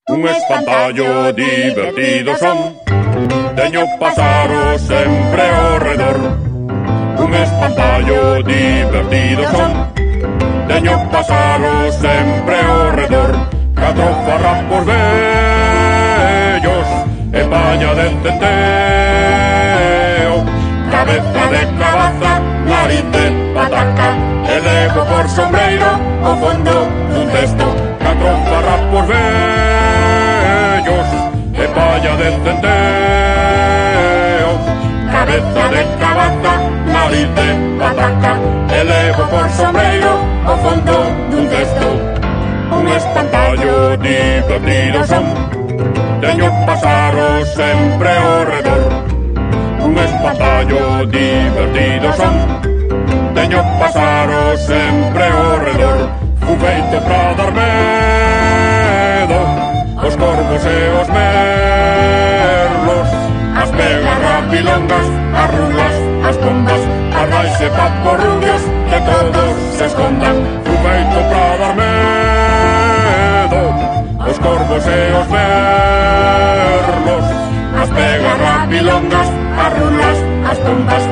Un espantallo divertido son, teño pásaros sempre ao redor. Un espantallo divertido son, teño pásaros sempre ao redor. Catro farrapos vellos e paña de centeo, cabeza de cabaza, nariz de pataca, e levo por sombreiro o fondo dun cesto. Catro farrapos vellos e paña de centeo, cabeza de cabaza, nariz de pataca, e levo por sombreiro o fondo dun cesto. Un espantallo divertido son, teño pásaros sempre ao redor. Un espantallo divertido son, teño pásaros sempre ao redor. Fun feito pra dar medo os corvos e os merlos, as pegas rapilongas, as rulas, as pombas, as rais e paporrubios, que todos se escondan. Fun feito pra dar medo os corvos e os merlos, as pegas rapilongas, as rulas, as pombas,